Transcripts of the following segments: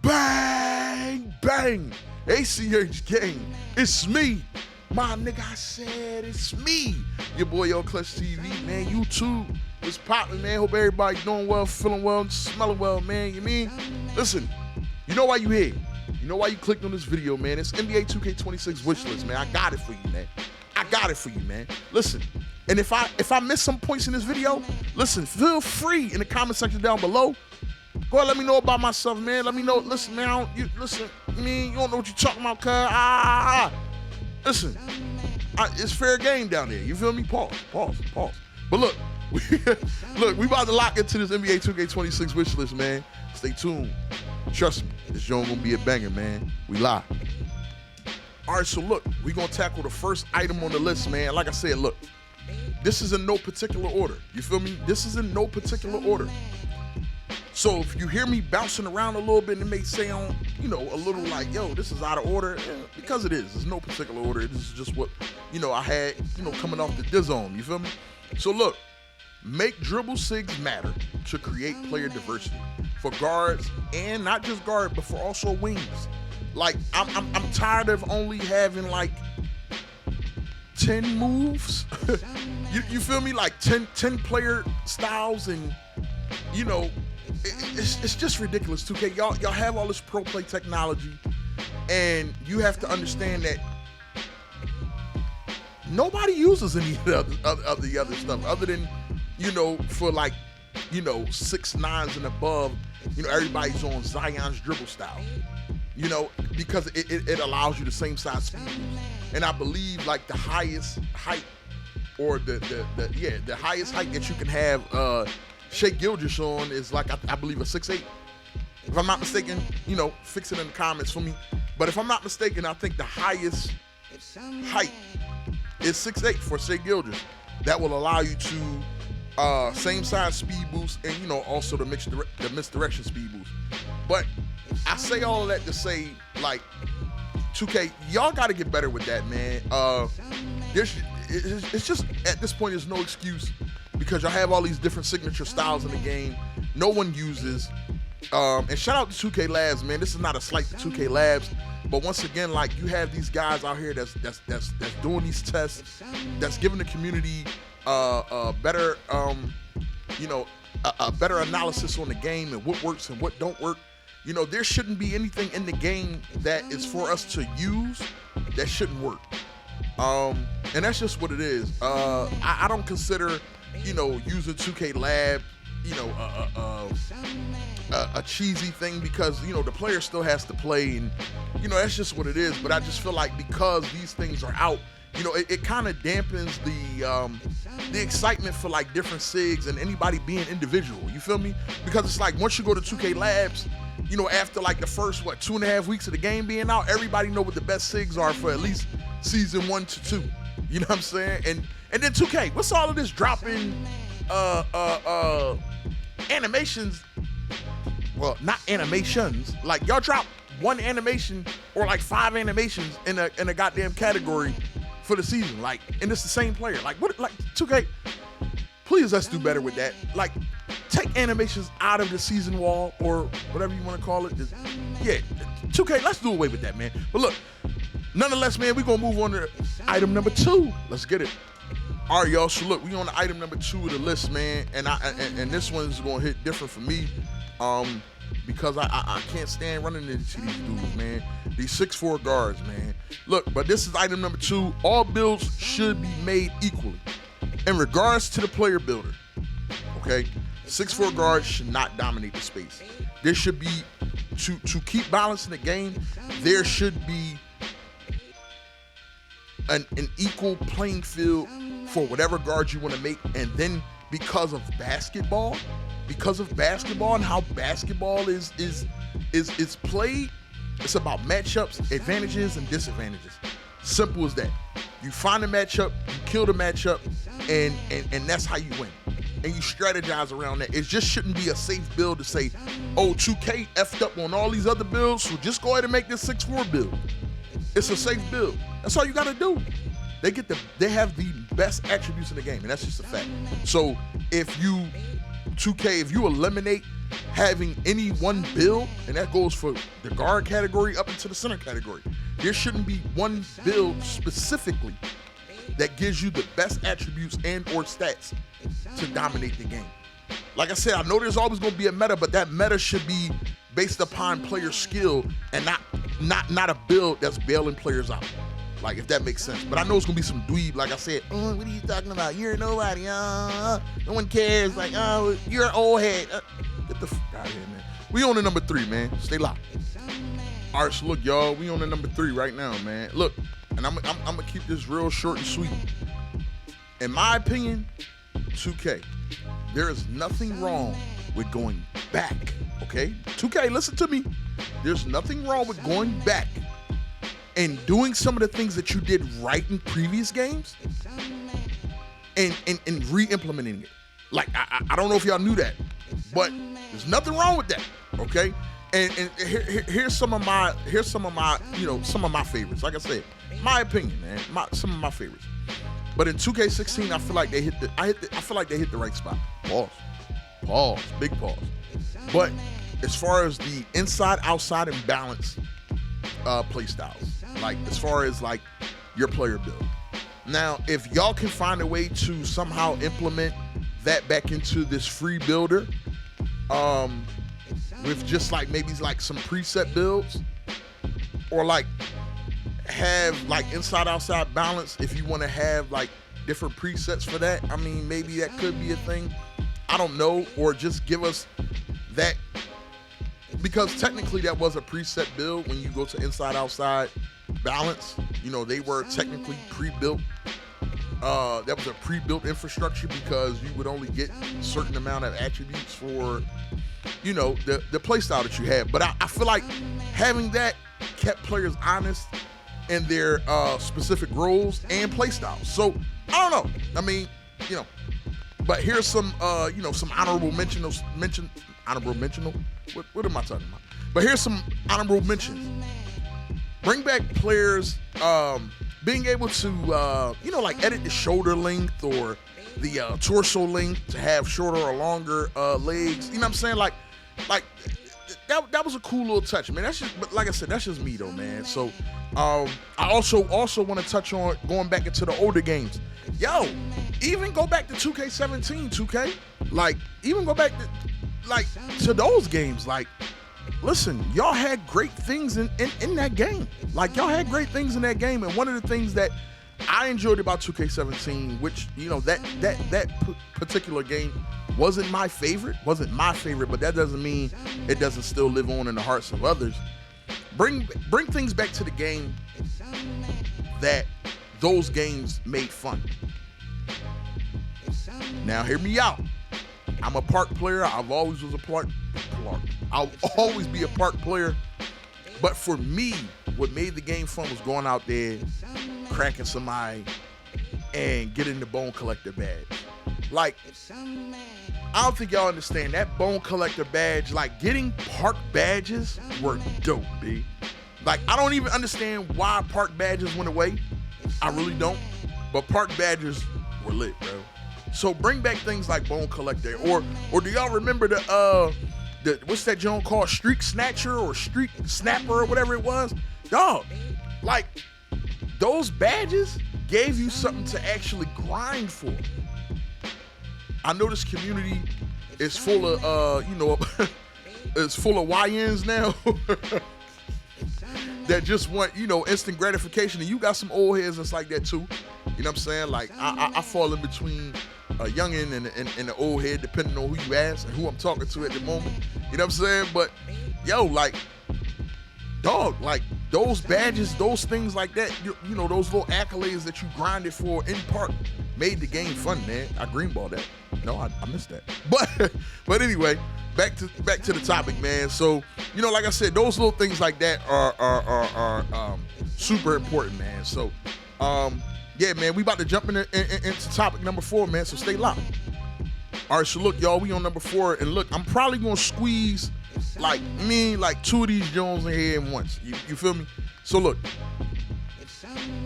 Bang, bang. ACH gang. It's me. My nigga, I said it's me. Your boy, Yo Clutch TV, man. YouTube is popping, man. Hope everybody doing well, feeling well, smelling well, man. You mean? Listen, you know why you here. You know why you clicked on this video, man. It's NBA 2K26 Wishlist, man. I got it for you, man. I got it for you, man. Listen, and if I miss some points in this video, listen, feel free in the comment section down below. Go ahead, let me know about myself, man. Let me know. Listen, man, you don't know what you're talking about, cuz. Listen, it's fair game down there. You feel me? Pause. But look, we about to lock into this NBA 2K26 wish list, man. Stay tuned. Trust me, this joint gonna be a banger, man. We live. All right, so look, we gonna tackle the first item on the list, man. Like I said, look, this is in no particular order. You feel me? This is in no particular order. So if you hear me bouncing around a little bit and it may sound, a little like, yo, this is out of order, because it is. There's no particular order. This is just what, I had, coming off the Dizome. You feel me? So look, make dribble sigs matter to create player diversity for guards and not just guard, but for also wings. Like, I'm tired of only having like 10 moves. you feel me? Like 10 player styles, and it's just ridiculous. 2K, y'all have all this pro play technology, and you have to understand that nobody uses any of the other stuff other than for like 6'9" and above. Everybody's on Zion's dribble style. Because it allows you the same size speed, and I believe like the highest height, or the highest height that you can have Shai Gilgeous on is like I believe a 6'8". If I'm not mistaken, fix it in the comments for me. But if I'm not mistaken, I think the highest height is 6'8" for Shai Gilgeous. That will allow you to same size speed boost, and also the misdirection speed boost. But I say all of that to say, like, 2K, y'all got to get better with that, man. It's just, at this point, there's no excuse, because y'all have all these different signature styles in the game no one uses. And shout out to 2K Labs, man. This is not a slight to 2K Labs, but once again, like, you have these guys out here that's doing these tests, that's giving the community a better a better analysis on the game and what works and what don't work. There shouldn't be anything in the game that is for us to use that shouldn't work. And that's just what it is. I don't consider, using 2K Lab, a cheesy thing, because, the player still has to play, and, that's just what it is. But I just feel like because these things are out, it kind of dampens the excitement for like different SIGs and anybody being individual. You feel me? Because it's like once you go to 2K Labs, after like the first 2.5 weeks of the game being out, everybody know what the best SIGs are for at least season 1 to 2. You know what I'm saying? And then 2K, what's all of this dropping animations? Well, not animations. Like, y'all drop one animation or like 5 animations in a goddamn category for the season, like, and it's the same player. Like, what? Like, 2K, please, let's do better with that. Like, take animations out of the season wall, or whatever you want to call it. 2K, let's do away with that, man. But look, nonetheless, man, we're gonna move on to item number 2. Let's get it. All right, y'all. So look, we on to item number 2 of the list, man, and this one's gonna hit different for me, because I can't stand running into these dudes, man. These 6'4" guards, man. Look, but this is item number 2. All builds should be made equally in regards to the player builder. Okay, 6'4" guards should not dominate the space. There should be, to keep balance in the game, there should be an equal playing field for whatever guard you want to make. And then because of basketball and how basketball is played, it's about matchups, advantages, and disadvantages. Simple as that. You find a matchup, you kill the matchup, and that's how you win. And you strategize around that. It just shouldn't be a safe build to say, oh, 2K effed up on all these other builds, so just go ahead and make this 6'4" build. It's a safe build. That's all you gotta do. They have the best attributes in the game, and that's just a fact. So if you 2K, if you eliminate having any one build, and that goes for the guard category up into the center category. There shouldn't be one build specifically that gives you the best attributes and or stats to dominate the game. Like I said, I know there's always going to be a meta, but that meta should be based upon player skill and not a build that's bailing players out. Like, if that makes sense. But I know it's going to be some dweeb, like I said, what are you talking about? You're nobody. No one cares. Like, you're an old head. Get the fuck out of here, man. We on the number 3, man. Stay locked. All right, so look, y'all. We on the number 3 right now, man. Look, and I'm going to keep this real short and sweet. In my opinion, 2K, there is nothing wrong with going back, okay? 2K, listen to me. There's nothing wrong with going back and doing some of the things that you did right in previous games and re-implementing it. Like, I don't know if y'all knew that, but there's nothing wrong with that, okay? And here's some of my some of my favorites. Like I said, my opinion, man, some of my favorites. But in 2K16, I feel like they hit the right spot. Pause, big pause. But as far as the inside, outside, and balance play styles, like as far as like your player build. Now, if y'all can find a way to somehow implement that back into this free builder, with just like maybe like some preset builds, or like have like inside outside balance if you want to have like different presets for that. I mean, maybe that could be a thing. I don't know, or just give us that, because technically that was a preset build when you go to inside outside balance. You know, they were technically pre-built. That was a pre-built infrastructure because you would only get a certain amount of attributes for, you know, the play style that you had. But I feel like having that kept players honest in their specific roles and play styles. So I don't know. I mean, you know, but here's some some honorable mention. What am I talking about? But here's some honorable mentions. Bring back players being able to like edit the shoulder length or the torso length to have shorter or longer legs. You know what I'm saying? Like that was a cool little touch, man. That's just, but like I said, that's just me though, man. So I also want to touch on going back into the older games. Yo, even go back to 2K17, 2K. Like, even go back to those games. Like, listen, y'all had great things in that game. Like, y'all had great things in that game. And one of the things that I enjoyed about 2K17, which, you know, that particular game wasn't my favorite, but that doesn't mean it doesn't still live on in the hearts of others. Bring things back to the game that those games made fun. Now, hear me out. I'm a park player. I've always was a park. I'll always be a park player. But for me, what made the game fun was going out there, cracking somebody, and getting the bone collector badge. Like, I don't think y'all understand that bone collector badge. Like, getting park badges were dope, B. Like, I don't even understand why park badges went away. I really don't. But park badges were lit, bro. So bring back things like bone collector, or do y'all remember the what's that joint called, streak snatcher or streak snapper or whatever it was? Dog, like, those badges gave you something to actually grind for. I know this community is full of it's full of YNs now that just want, instant gratification, and you got some old heads that's like that too. You know what I'm saying? Like, I fall in between a youngin' and an old head, depending on who you ask and who I'm talking to at the moment. You know what I'm saying? But yo, like, dog, like, those badges, those things like that, you know, those little accolades that you grinded for in part made the game fun, man. I greenballed that. No, I missed that. But anyway, back to the topic, man. So, you know, like I said, those little things like that are super important, man. So, yeah, man, we about to jump into topic number 4, man. So stay locked. All right, so look, y'all, we on number 4, and look, I'm probably gonna squeeze like 2 of these Jones in here at once. You feel me? So look,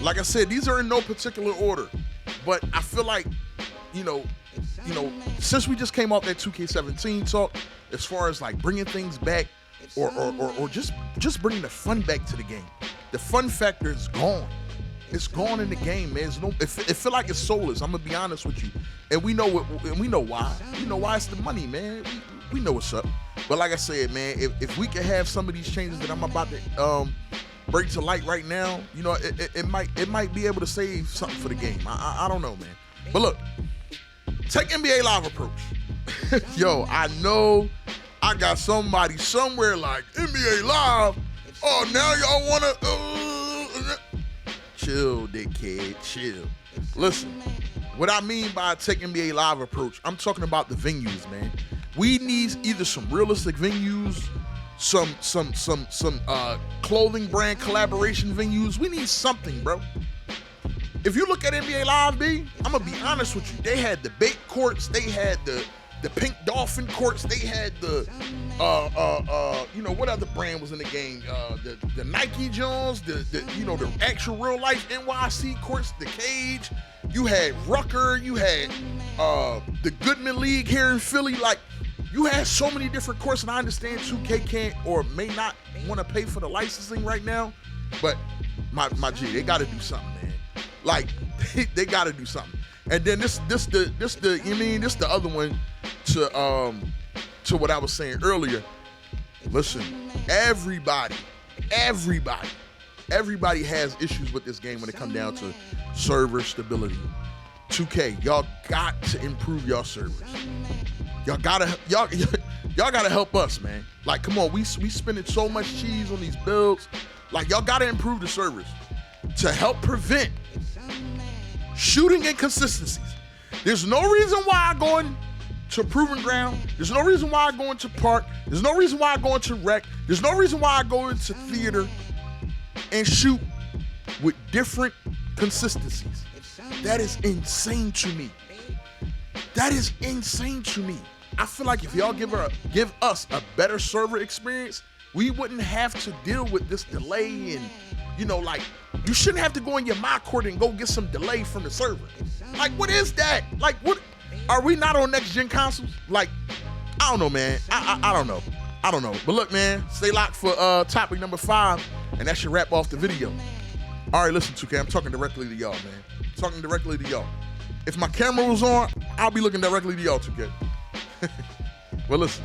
like I said, these are in no particular order, but I feel like, since we just came off that 2K17 talk, as far as like bringing things back, or just bringing the fun back to the game. The fun factor is gone. It's gone in the game, man. It feel like it's soulless. I'm gonna be honest with you, and we know why. You know why? It's the money, man. We know what's up. But like I said, man, if we can have some of these changes that I'm about to bring to light right now, it might be able to save something for the game. I don't know, man. But look, take NBA Live approach. Yo, I know I got somebody somewhere like NBA Live. Oh, now y'all wanna chill, dickhead, chill. Listen, what I mean by take NBA Live approach, I'm talking about the venues, man. We need either some realistic venues, some clothing brand collaboration venues. We need something, bro. If you look at NBA Live, B, I'm gonna be honest with you. They had the bait courts, they had the pink dolphin courts, they had the what other brand was in the game? The Nike Jones, the actual real life NYC courts, the Cage. You had Rucker, you had the Goodman League here in Philly. Like, you had so many different courts, and I understand 2K can't or may not want to pay for the licensing right now, but my G, they got to do something, man. Like, they got to do something. And then this the other one to what I was saying earlier. Listen, everybody has issues with this game when it comes down to server stability. 2K, y'all got to improve your servers. Y'all gotta help us, man. Like, come on, we spending so much cheese on these builds. Like, y'all gotta improve the servers to help prevent shooting inconsistencies. There's no reason why I go into Proving Ground. There's no reason why I go into Park. There's no reason why I go into Rec. There's no reason why I go into Theater and shoot with different consistencies. That is insane to me. That is insane to me. I feel like if y'all give us a better server experience, we wouldn't have to deal with this delay and, like, you shouldn't have to go in your my court and go get some delay from the server. Like, what is that? Like, what? Are we not on next gen consoles? Like, I don't know, man. I don't know. I don't know. But look, man, stay locked for topic number 5, and that should wrap off the video. All right, listen, 2K, I'm talking directly to y'all, man. I'm talking directly to y'all. If my camera was on, I'll be looking directly to y'all, 2K. Well, listen,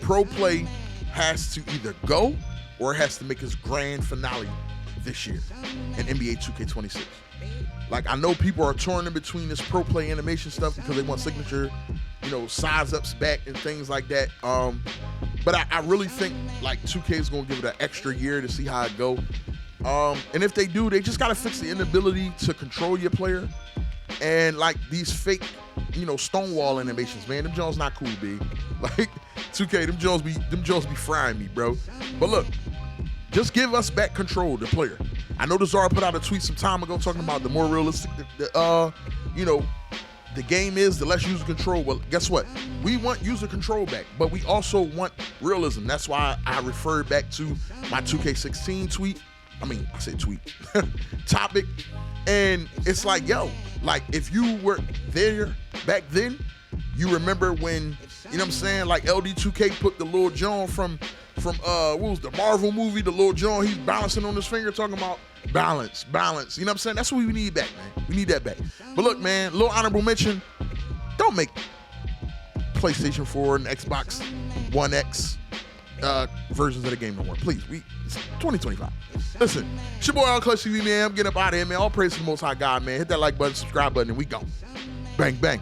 Pro Play has to either go or it has to make its grand finale this year in NBA 2K26. Like, I know people are torn in between this Pro Play animation stuff because they want signature, size ups back and things like that. But I really think, like, 2K is going to give it an extra year to see how it go. And if they do, they just got to fix the inability to control your player. And, like, these fake, Stonewall animations, man, them Jones not cool, B. Like, 2K, them Jones be frying me, bro. But look, just give us back control, the player. I know the Czar put out a tweet some time ago talking about the more realistic, the game is, the less user control. Well, guess what? We want user control back, but we also want realism. That's why I referred back to my 2K16 tweet. I said tweet. Topic. And it's like, yo, like, if you were there back then, you remember when, like LD2K put the Lil Jon from what was the Marvel movie, the Lil Jon, he's balancing on his finger talking about balance. That's what we need back, man. We need that back. But look, man, little honorable mention, don't make PlayStation 4 and Xbox One X versions of the game no more. Please, it's 2025. Listen, it's your boy YALL TV, man. I'm getting up out of here, man. All praise to the Most High God, man. Hit that like button, subscribe button, and we go. Bang, bang.